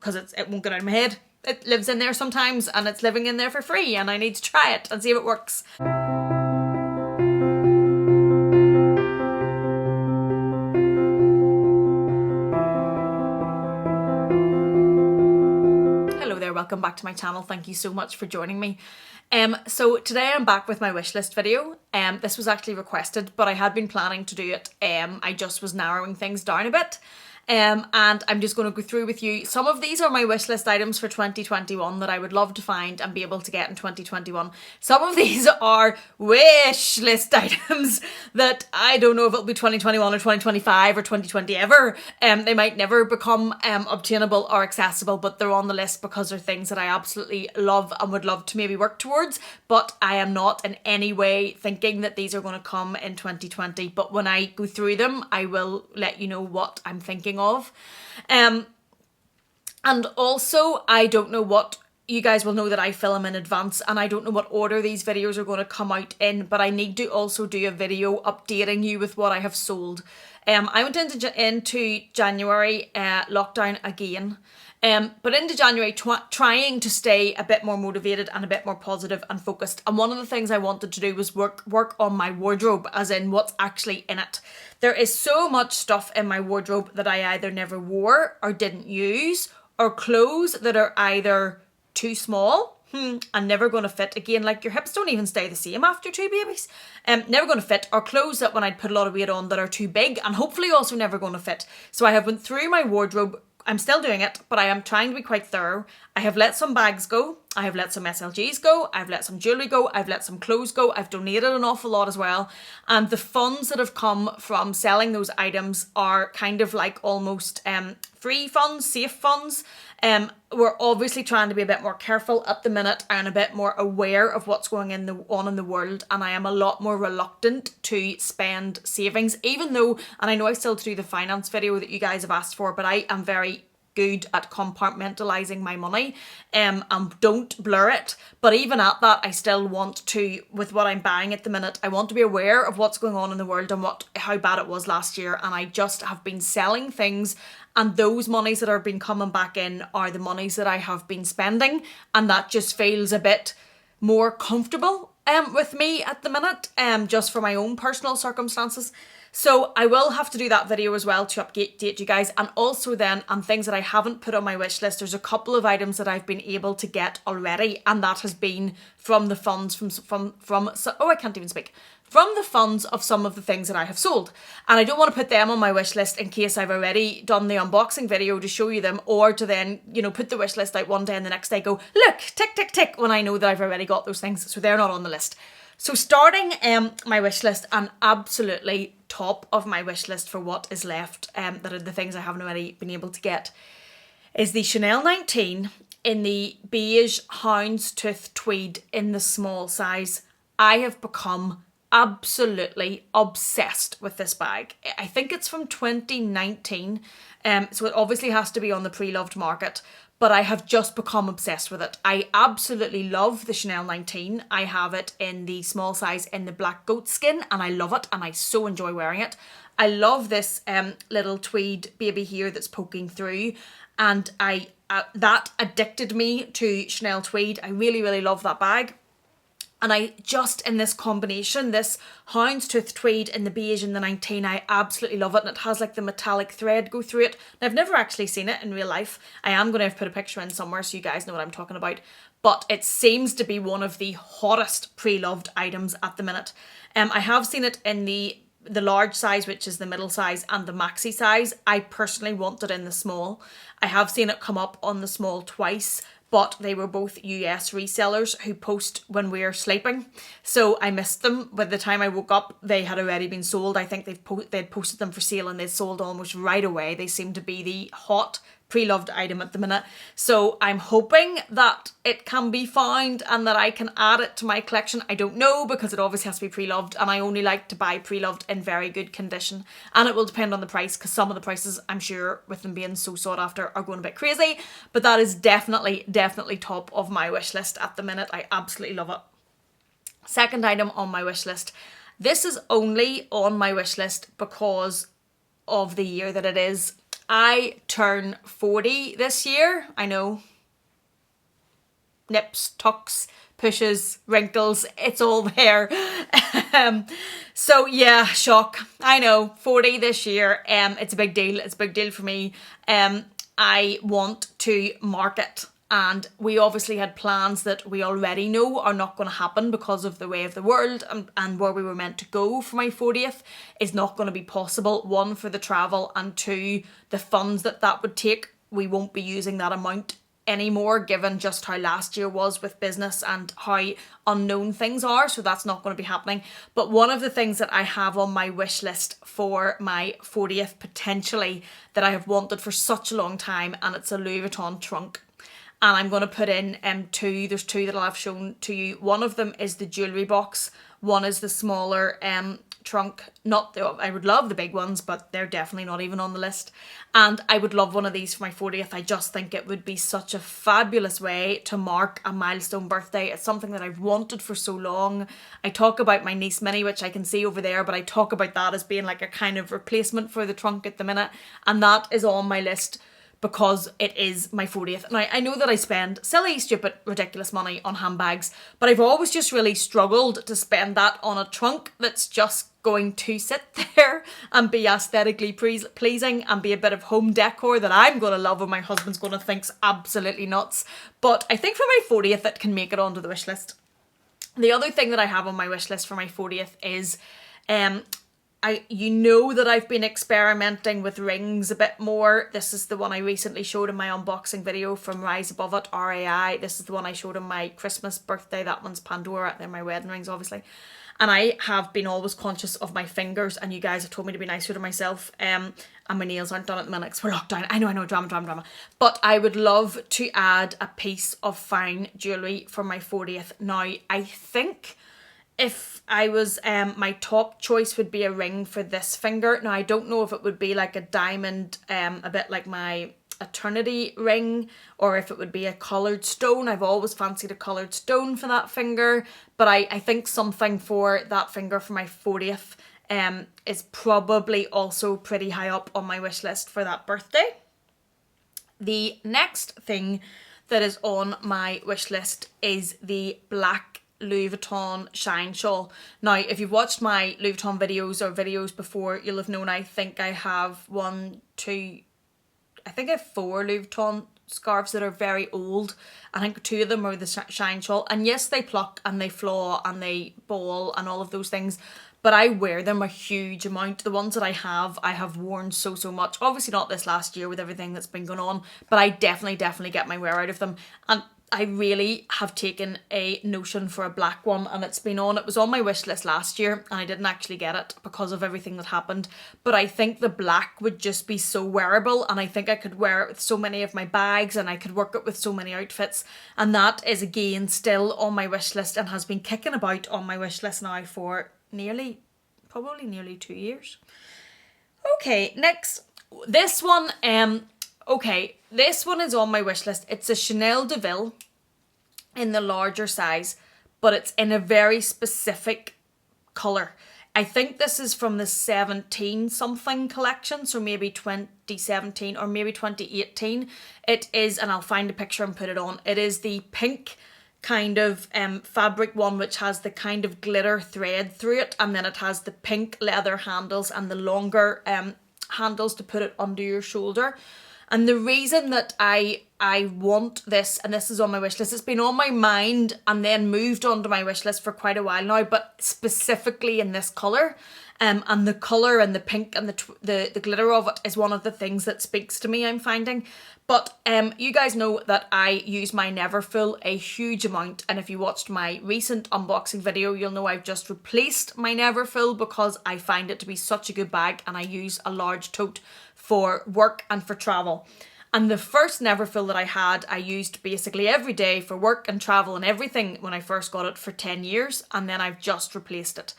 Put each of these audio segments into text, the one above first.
because it won't get out of my head. It lives in there sometimes and it's living in there for free and I need to try it and see if it works. Hello there, welcome back to my channel. Thank you so much for joining me. So today I'm back with my wish list video. This was actually requested, but I had been planning to do it. I just was narrowing things down a bit. And I'm just going to go through with you. Some of these are my wish list items for 2021 that I would love to find and be able to get in 2021. Some of these are wish list items that I don't know if it'll be 2021 or 2025 or 2020 ever. They might never become obtainable or accessible, but they're on the list because they're things that I absolutely love and would love to maybe work towards. But I am not in any way thinking that these are going to come in 2020. But when I go through them, I will let you know what I'm thinking of. And also I don't know what, you guys will know that I film in advance and I don't know what order these videos are going to come out in, but I need to also do a video updating you with what I have sold. I went into January lockdown again. But into January trying to stay a bit more motivated and a bit more positive and focused. And one of the things I wanted to do was work on my wardrobe, as in what's actually in it. There is so much stuff in my wardrobe that I either never wore or didn't use, or clothes that are either too small and never going to fit again. Like, your hips don't even stay the same after 2 babies. Never going to fit, or clothes that when I'd put a lot of weight on that are too big and hopefully also never going to fit. So I have went through my wardrobe. I'm still doing it, but I am trying to be quite thorough. I have let some bags go. I have let some SLGs go. I've let some jewellery go. I've let some clothes go. I've donated an awful lot as well. And the funds that have come from selling those items are kind of like almost free funds, safe funds. We're obviously trying to be a bit more careful at the minute and a bit more aware of what's going on in the world, and I am a lot more reluctant to spend savings, even though, and I know I still do the finance video that you guys have asked for, but I am very good at compartmentalizing my money and don't blur it. But even at that, I still want to, with what I'm buying at the minute, I want to be aware of what's going on in the world and how bad it was last year. And I just have been selling things, and those monies that have been coming back in are the monies that I have been spending, and that just feels a bit more comfortable with me at the minute, just for my own personal circumstances. So I will have to do that video as well to update you guys. And also then, on things that I haven't put on my wish list, there's a couple of items that I've been able to get already, and that has been from the funds from the funds of some of the things that I have sold. And I don't want to put them on my wish list in case I've already done the unboxing video to show you them, or to then, put the wish list out one day and the next day go, look, tick, tick, tick, when I know that I've already got those things. So they're not on the list. So starting my wish list, and absolutely top of my wish list for what is left, that are the things I haven't already been able to get, is the Chanel 19 in the beige houndstooth tweed in the small size. I have become absolutely obsessed with this bag. I think it's from 2019, so it obviously has to be on the Preloved market, but I have just become obsessed with it. I absolutely love the Chanel 19. I have it in the small size in the black goat skin, and I love it, and I so enjoy wearing it. I love this little tweed baby here that's poking through, and that addicted me to Chanel tweed. I really, really love that bag. And I just, in this combination, this houndstooth tweed in the beige and the 19, I absolutely love it. And it has like the metallic thread go through it. And I've never actually seen it in real life. I am going to put a picture in somewhere so you guys know what I'm talking about. But it seems to be one of the hottest Preloved items at the minute. I have seen it in the large size, which is the middle size, and the maxi size. I personally want it in the small. I have seen it come up on the small twice, but they were both US resellers who post when we're sleeping. So I missed them. By the time I woke up, they had already been sold. I think they'd posted them for sale and they'd sold almost right away. They seem to be the hot Preloved item at the minute. So I'm hoping that it can be found and that I can add it to my collection. I don't know, because it obviously has to be Preloved, and I only like to buy Preloved in very good condition. And it will depend on the price, because some of the prices, I'm sure, with them being so sought after, are going a bit crazy. But that is definitely top of my wish list at the minute. I absolutely love it. Second item on my wish list. This is only on my wish list because of the year that it is. I turn 40 this year. I know. Nips, tucks, pushes, wrinkles, it's all there. So yeah, shock. I know, 40 this year. It's a big deal. It's a big deal for me. I want to market, and we obviously had plans that we already know are not going to happen because of the way of the world, and where we were meant to go for my 40th is not going to be possible. One, for the travel, and two, the funds that would take. We won't be using that amount anymore, given just how last year was with business and how unknown things are, so that's not going to be happening. But one of the things that I have on my wish list for my 40th potentially, that I have wanted for such a long time, and it's a Louis Vuitton trunk. And I'm going to put in two. There's two that I'll have shown to you. One of them is the jewellery box. One is the smaller trunk. I would love the big ones, but they're definitely not even on the list. And I would love one of these for my 40th. I just think it would be such a fabulous way to mark a milestone birthday. It's something that I've wanted for so long. I talk about my niece Minnie, which I can see over there, but I talk about that as being like a kind of replacement for the trunk at the minute. And that is on my list because it is my 40th. Now, I know that I spend silly, stupid, ridiculous money on handbags, but I've always just really struggled to spend that on a trunk that's just going to sit there and be aesthetically pleasing and be a bit of home decor that I'm going to love and my husband's going to think's absolutely nuts. But I think for my 40th, it can make it onto the wish list. The other thing that I have on my wish list for my 40th is you know that I've been experimenting with rings a bit more. This is the one I recently showed in my unboxing video from Rise Above It, RAI. This is the one I showed on my Christmas birthday. That one's Pandora. They're my wedding rings, obviously. And I have been always conscious of my fingers, and you guys have told me to be nicer to myself. And my nails aren't done at the minute because we're locked down. I know, drama. But I would love to add a piece of fine jewellery for my 40th. Now, I think if I was, my top choice would be a ring for this finger. Now, I don't know if it would be like a diamond, a bit like my eternity ring, or if it would be a coloured stone. I've always fancied a coloured stone for that finger, but I think something for that finger for my 40th is probably also pretty high up on my wish list for that birthday. The next thing that is on my wish list is the black Louis Vuitton shine shawl. Now, if you've watched my Louis Vuitton videos or videos before, you'll have known I think I have I have 4 Louis Vuitton scarves that are very old. I think 2 of them are the shine shawl. And yes, they pluck and they flaw and they ball and all of those things, but I wear them a huge amount. The ones that I have worn so much. Obviously not this last year with everything that's been going on, but I definitely get my wear out of them. And I really have taken a notion for a black one, and it was on my wish list last year and I didn't actually get it because of everything that happened. But I think the black would just be so wearable, and I think I could wear it with so many of my bags and I could work it with so many outfits. And that is again still on my wish list and has been kicking about on my wish list now for probably nearly 2 years. Okay, next. This one, this one is on my wish list. It's a Chanel Deville in the larger size, but it's in a very specific colour. I think this is from the 17 something collection, so maybe 2017 or maybe 2018. It is, and I'll find a picture and put it on. It is the pink kind of fabric one, which has the kind of glitter thread through it, and then it has the pink leather handles and the longer handles to put it under your shoulder. And the reason that I want this, and this is on my wish list, it's been on my mind and then moved onto my wish list for quite a while now, but specifically in this colour. And the colour and the pink and the glitter of it is one of the things that speaks to me, I'm finding. But you guys know that I use my Neverfull a huge amount, and if you watched my recent unboxing video, you'll know I've just replaced my Neverfull because I find it to be such a good bag, and I use a large tote for work and for travel. And the first Neverfull that I had, I used basically every day for work and travel and everything when I first got it for 10 years, and then I've just replaced it.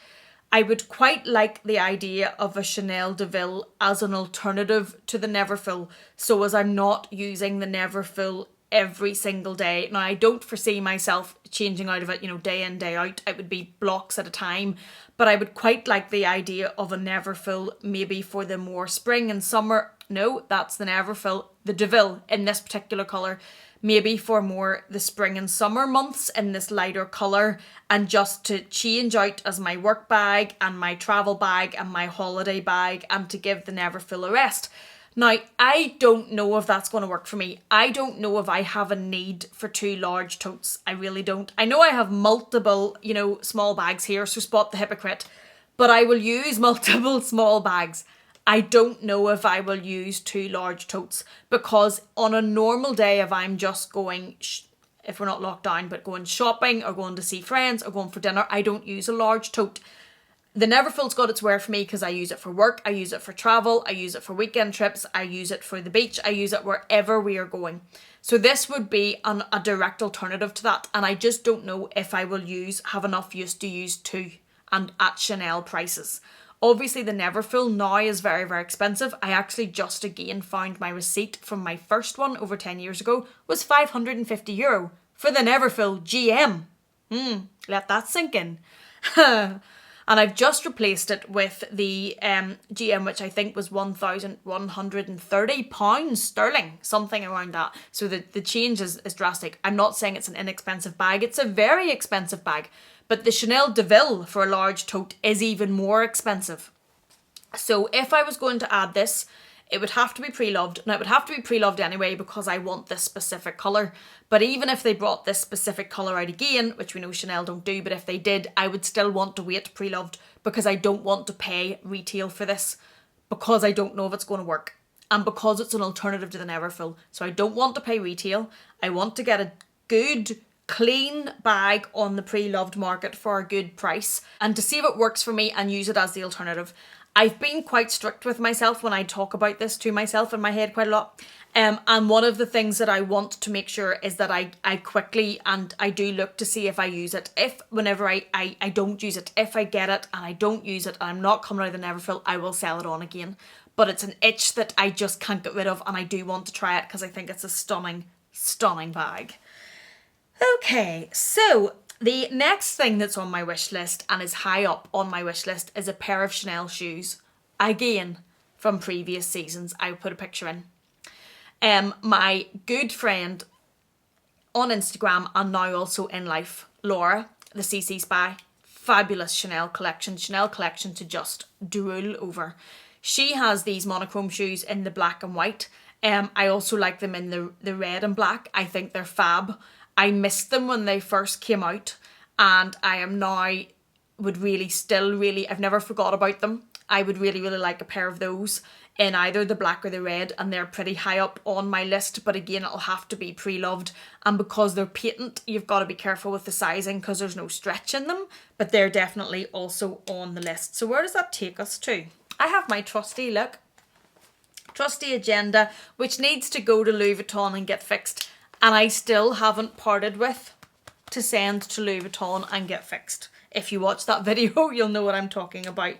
I would quite like the idea of a Chanel Deville as an alternative to the Neverfull, so as I'm not using the Neverfull every single day. Now, I don't foresee myself changing out of it, day in, day out. It would be blocks at a time. But I would quite like the idea of a Neverfull, maybe for the more spring and summer. No, that's the Neverfull, the Deville in this particular colour. Maybe for more the spring and summer months in this lighter colour, and just to change out as my work bag and my travel bag and my holiday bag, and to give the Neverfull a rest. Now, I don't know if that's going to work for me. I don't know if I have a need for 2 large totes. I really don't. I know I have multiple, small bags here, so spot the hypocrite. But I will use multiple small bags. I don't know if I will use 2 large totes, because on a normal day, if I'm just going, if we're not locked down, but going shopping or going to see friends or going for dinner, I don't use a large tote. The Neverfull's got its wear for me because I use it for work, I use it for travel, I use it for weekend trips, I use it for the beach, I use it wherever we are going. So this would be a direct alternative to that, and I just don't know if I will have enough use to use 2, and at Chanel prices. Obviously the Neverfull now is very, very expensive. I actually just again found my receipt from my first one over 10 years ago was €550 for the Neverfull GM. Let that sink in. And I've just replaced it with the GM, which I think was £1,130 sterling, something around that. So the change is drastic. I'm not saying it's an inexpensive bag. It's a very expensive bag. But the Chanel Deville for a large tote is even more expensive. So if I was going to add this, it would have to be Preloved. Now, it would have to be Preloved anyway because I want this specific colour. But even if they brought this specific colour out again, which we know Chanel don't do, but if they did, I would still want to wait Preloved because I don't want to pay retail for this, because I don't know if it's going to work, and because it's an alternative to the Neverfull. So I don't want to pay retail. I want to get a good, clean bag on the Preloved market for a good price, and to see if it works for me and use it as the alternative. I've been quite strict with myself when I talk about this to myself in my head quite a lot. And one of the things that I want to make sure is that I quickly, and I do look to see if I use it. If whenever I don't use it, if I get it and I don't use it and I'm not coming out of the Neverfull, I will sell it on again. But it's an itch that I just can't get rid of, and I do want to try it because I think it's a stunning, stunning bag. Okay, so the next thing that's on my wish list and is high up on my wish list is a pair of Chanel shoes. Again, from previous seasons. I put a picture in. My good friend on Instagram and now also in life, Laura, the CC Spy, fabulous Chanel collection to just drool over. She has these monochrome shoes in the black and white. I also like them in the red and black. I think they're fab. I missed them when they first came out, and I am now I've never forgot about them. I would really, really like a pair of those in either the black or the red, and they're pretty high up on my list, but again, it'll have to be Preloved, and because they're patent, you've got to be careful with the sizing because there's no stretch in them, but they're definitely also on the list. So where does that take us to? I have my trusty agenda, which needs to go to Louis Vuitton and get fixed, and I still haven't parted with to send to Louis Vuitton and get fixed. If you watch that video, you'll know what I'm talking about.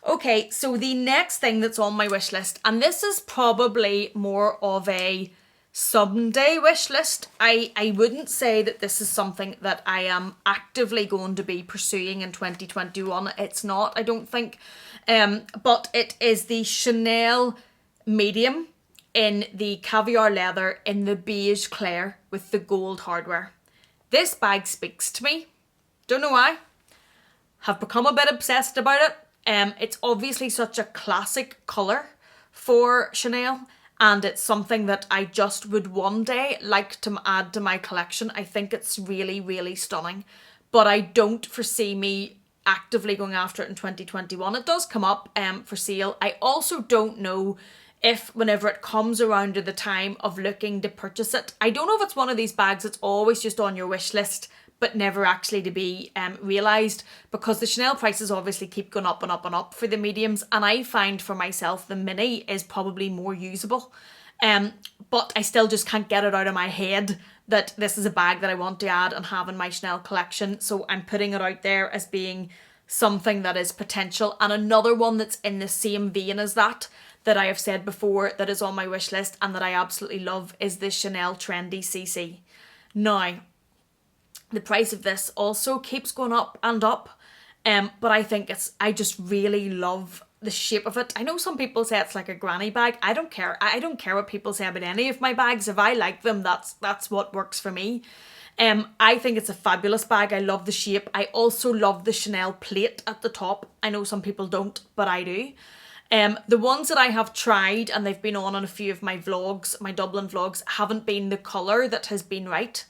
Okay, so the next thing that's on my wish list, and this is probably more of a someday wish list. I wouldn't say that this is something that I am actively going to be pursuing in 2021. It's not, I don't think. But it is the Chanel medium in the caviar leather in the beige clair with the gold hardware. This bag speaks to me. Don't know why. Have become a bit obsessed about it. It's obviously such a classic colour for Chanel, and it's something that I just would one day like to add to my collection. I think it's really, really stunning, but I don't foresee me actively going after it in 2021. It does come up for sale. I also don't know if whenever it comes around to the time of looking to purchase it, I don't know if it's one of these bags that's always just on your wish list but never actually to be realised, because the Chanel prices obviously keep going up and up and up for the mediums, and I find for myself the mini is probably more usable, but I still just can't get it out of my head that this is a bag that I want to add and have in my Chanel collection, so I'm putting it out there as being something that is potential. And another one that's in the same vein as that that I have said before that is on my wish list and that I absolutely love is the Chanel Trendy CC. Now, the price of this also keeps going up and up, but I just really love the shape of it. I know some people say it's like a granny bag. I don't care. I don't care what people say about any of my bags. If I like them, that's what works for me. I think it's a fabulous bag. I love the shape. I also love the Chanel plate at the top. I know some people don't, but I do. The ones that I have tried, and they've been on a few of my vlogs, my Dublin vlogs, haven't been the colour that has been right.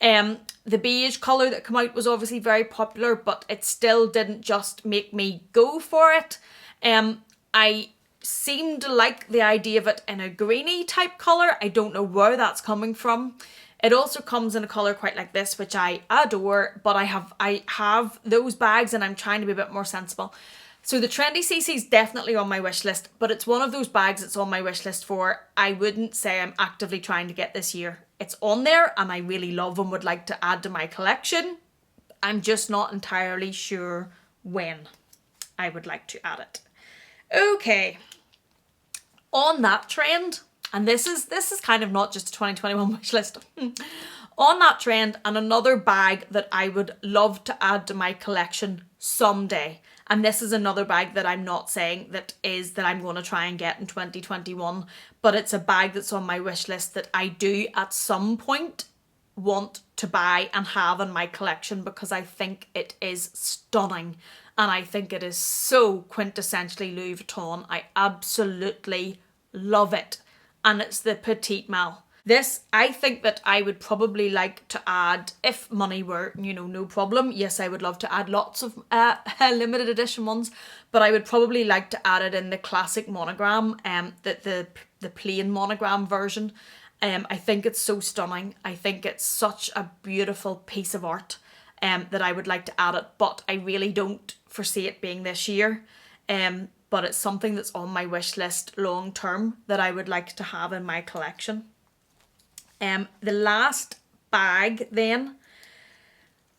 The beige colour that came out was obviously very popular, but it still didn't just make me go for it. I seem to like the idea of it in a greeny type colour. I don't know where that's coming from. It also comes in a colour quite like this, which I adore, but I have those bags and I'm trying to be a bit more sensible. So the Trendy CC is definitely on my wish list, but it's one of those bags that's on my wish list for, I wouldn't say I'm actively trying to get this year. It's on there and I really love and would like to add to my collection. I'm just not entirely sure when I would like to add it. Okay, on that trend, and this is kind of not just a 2021 wish list. On that trend, and another bag that I would love to add to my collection someday. And this is another bag that I'm not saying that I'm going to try and get in 2021, but it's a bag that's on my wish list that I do at some point want to buy and have in my collection because I think it is stunning and I think it is so quintessentially Louis Vuitton. I absolutely love it, and it's the petite malle. This, I think that I would probably like to add, if money were, no problem. Yes, I would love to add lots of limited edition ones, but I would probably like to add it in the classic monogram, the plain monogram version. I think it's so stunning. I think it's such a beautiful piece of art that I would like to add it, but I really don't foresee it being this year. But it's something that's on my wish list long term that I would like to have in my collection. The last bag then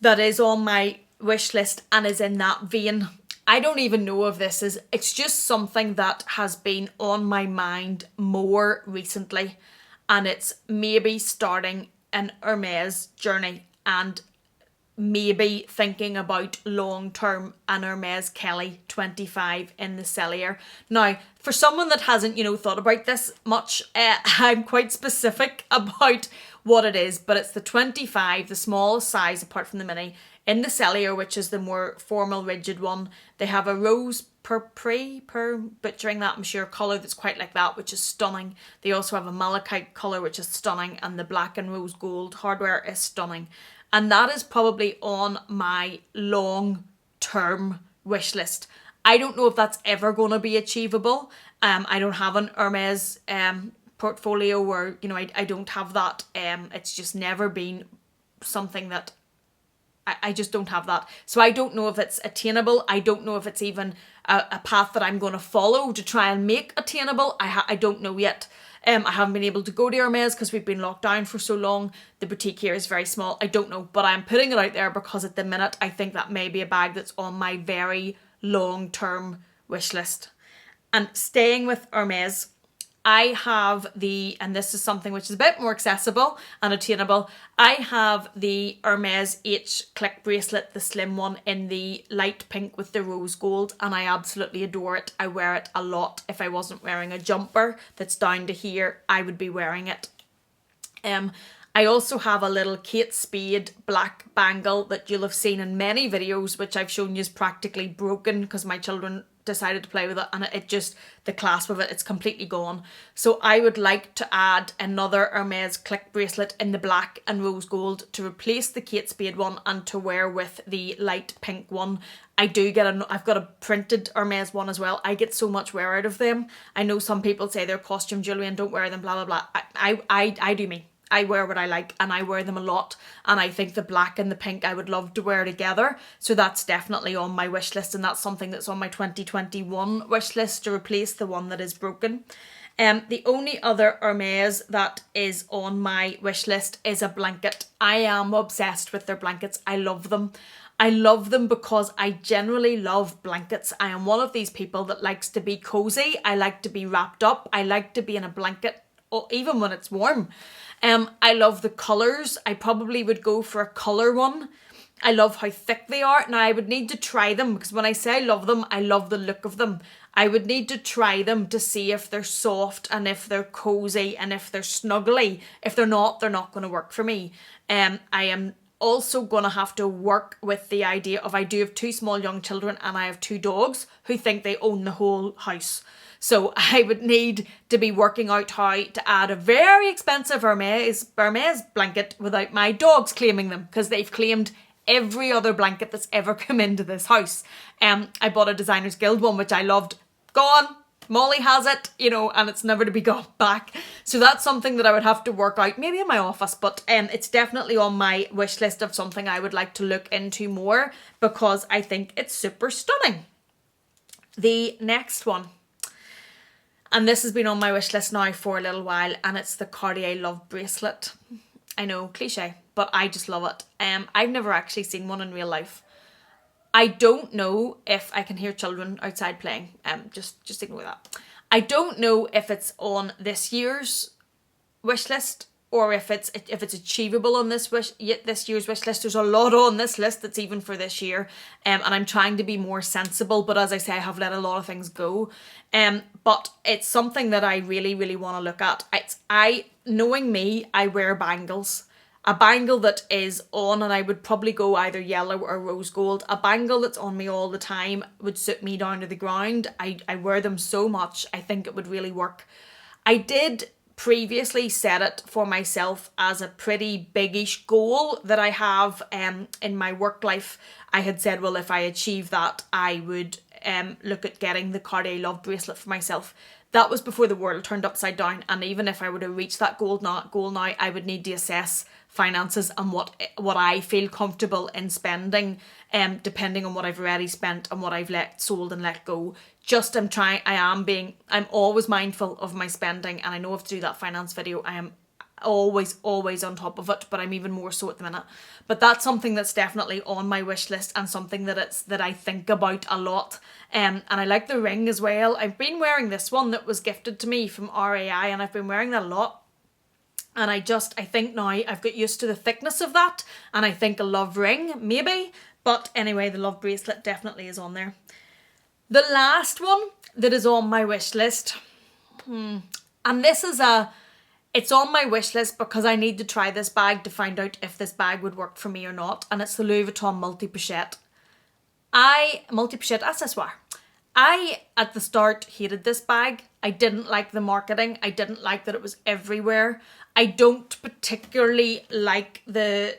that is on my wish list and is in that vein, I don't even know if this is, it's just something that has been on my mind more recently, and it's maybe starting an Hermes journey and maybe thinking about long-term an Hermes Kelly 25 in the cellier. Now, for someone that hasn't, thought about this much, I'm quite specific about what it is, but it's the 25, the smallest size apart from the mini, in the cellier, which is the more formal, rigid one. They have a rose butchering that, I'm sure, colour that's quite like that, which is stunning. They also have a malachite colour, which is stunning, and the black and rose gold hardware is stunning. And that is probably on my long-term wish list. I don't know if that's ever going to be achievable. I don't have an Hermes portfolio where, I don't have that. It's just never been something that I just don't have that. So I don't know if it's attainable. I don't know if it's even a path that I'm going to follow to try and make attainable. I don't know yet. I haven't been able to go to Hermes because we've been locked down for so long. The boutique here is very small. I don't know, but I'm putting it out there because at the minute I think that may be a bag that's on my very long-term wish list. And staying with Hermes, I have and this is something which is a bit more accessible and attainable, I have the Hermes H click bracelet, the slim one in the light pink with the rose gold, and I absolutely adore it. I wear it a lot. If I wasn't wearing a jumper that's down to here, I would be wearing it. I also have a little Kate Spade black bangle that you'll have seen in many videos, which I've shown you is practically broken because my children decided to play with it, and the clasp of it, it's completely gone. So I would like to add another Hermes click bracelet in the black and rose gold to replace the Kate Spade one and to wear with the light pink one. I've got a printed Hermes one as well. I get so much wear out of them. I know some people say they're costume jewelry and don't wear them, blah blah blah. I do me. I wear what I like and I wear them a lot, and I think the black and the pink I would love to wear together. So that's definitely on my wish list, and that's something that's on my 2021 wish list to replace the one that is broken. The only other Hermes that is on my wish list is a blanket. I am obsessed with their blankets. I love them. I love them because I generally love blankets. I am one of these people that likes to be cozy. I like to be wrapped up. I like to be in a blanket, even when it's warm. I love the colours. I probably would go for a colour one. I love how thick they are. Now, I would need to try them because when I say I love them, I love the look of them. I would need to try them to see if they're soft and if they're cozy and if they're snuggly. If they're not going to work for me. I am also going to have to work with the idea of I do have 2 small young children and I have 2 dogs who think they own the whole house. So I would need to be working out how to add a very expensive Hermes blanket without my dogs claiming them, because they've claimed every other blanket that's ever come into this house. I bought a Designers Guild one, which I loved. Gone. Molly has it, and it's never to be got back. So that's something that I would have to work out, maybe in my office, but it's definitely on my wish list of something I would like to look into more because I think it's super stunning. The next one, and this has been on my wish list now for a little while, and it's the Cartier Love bracelet. I know, cliche, but I just love it. I've never actually seen one in real life. I don't know if I can hear children outside playing. Just ignore that. I don't know if it's on this year's wish list or if it's achievable on this year's wish list. There's a lot on this list that's even for this year, and I'm trying to be more sensible. But as I say, I have let a lot of things go. But it's something that I really, really want to look at. Knowing me, I wear bangles. A bangle that is on, and I would probably go either yellow or rose gold. A bangle that's on me all the time would suit me down to the ground. I wear them so much. I think it would really work. I did previously set it for myself as a pretty biggish goal that I have in my work life. I had said, well, if I achieve that, I would look at getting the Cartier Love bracelet for myself. That was before the world turned upside down, and even if I were to reach that goal now, I would need to assess finances and what I feel comfortable in spending, depending on what I've already spent and what I've sold and let go. I'm always mindful of my spending, and I know I have to do that finance video. I am always on top of it, but I'm even more so at the minute. But that's something that's definitely on my wish list and something that I think about a lot. And I like the ring as well. I've been wearing this one that was gifted to me from RAI, and I've been wearing that a lot. And I think now I've got used to the thickness of that, and I think a love ring, maybe. But anyway, the love bracelet definitely is on there. The last one that is on my wish list, and this is it's on my wish list because I need to try this bag to find out if this bag would work for me or not, and it's the Louis Vuitton multi-pochette accessoire. I, at the start, hated this bag. I didn't like the marketing. I didn't like that it was everywhere. I don't particularly like the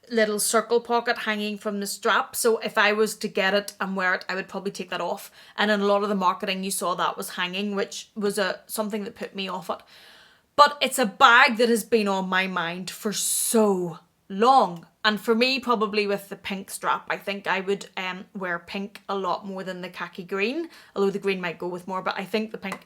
little circle pocket hanging from the strap. So if I was to get it and wear it, I would probably take that off. And in a lot of the marketing, you saw that was hanging, which was something that put me off it. But it's a bag that has been on my mind for so long. And for me, probably with the pink strap, I think I would wear pink a lot more than the khaki green. Although the green might go with more, but I think the pink.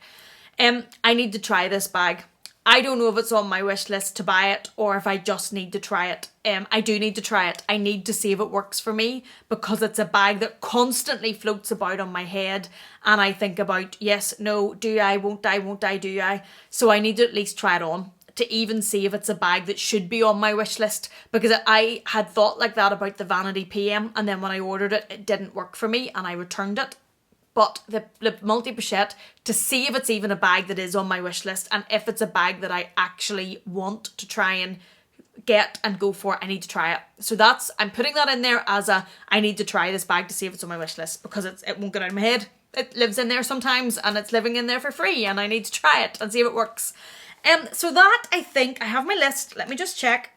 I need to try this bag. I don't know if it's on my wish list to buy it or if I just need to try it. I do need to try it. I need to see if it works for me because it's a bag that constantly floats about on my head, and I think about, yes, no, do I, won't I, do I? So I need to at least try it on to even see if it's a bag that should be on my wish list, because I had thought like that about the Vanity PM, and then when I ordered it, it didn't work for me and I returned it. But the multi-pochette, to see if it's even a bag that is on my wish list and if it's a bag that I actually want to try and get and go for, I need to try it. So I'm putting that in there as I need to try this bag to see if it's on my wish list, because it won't get out of my head. It lives in there sometimes and it's living in there for free, and I need to try it and see if it works. So that, I think, I have my list. Let me just check.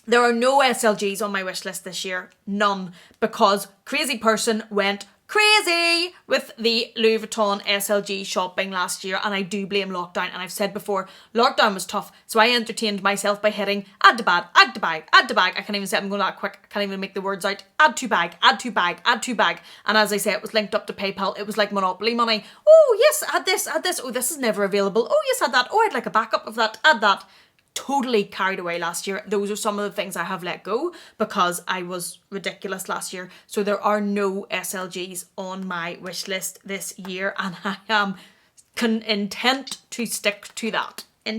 There are no SLGs on my wish list this year. None. Because crazy person went crazy with the Louis Vuitton SLG shopping last year, and I do blame lockdown. And I've said before, lockdown was tough, so I entertained myself by hitting add to bag, add to bag, add to bag. I can't even say it, I'm going that quick. I can't even make the words out. Add to bag, add to bag, add to bag. And as I say, it was linked up to PayPal. It was like Monopoly money. Oh yes, add this. Oh, this is never available. Oh yes, add that. Oh, I'd like a backup of that. Add that. totally carried away last year. Those are some of the things I have let go because I was ridiculous last year. So there are no SLGs on my wish list this year, and I am intent to stick to that. I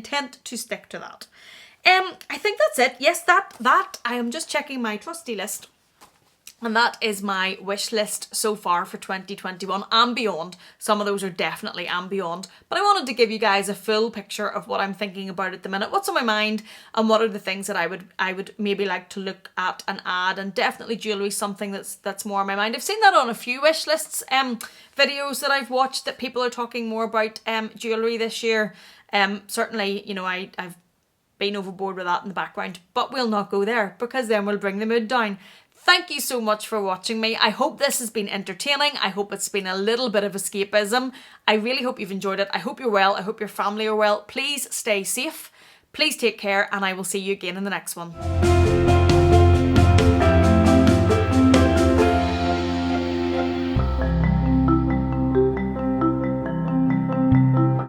think that's it. Yes, that I am just checking my trusty list. And that is my wish list so far for 2021 and beyond. Some of those are definitely and beyond. But I wanted to give you guys a full picture of what I'm thinking about at the minute, what's on my mind, and what are the things that I would maybe like to look at and add. And definitely jewellery, something that's more on my mind. I've seen that on a few wish lists videos that I've watched, that people are talking more about jewellery this year. Certainly, you know, I've been overboard with that in the background, but we'll not go there because then we'll bring the mood down. Thank you so much for watching me. I hope this has been entertaining. I hope it's been a little bit of escapism. I really hope you've enjoyed it. I hope you're well. I hope your family are well. Please stay safe. Please take care, and I will see you again in the next one.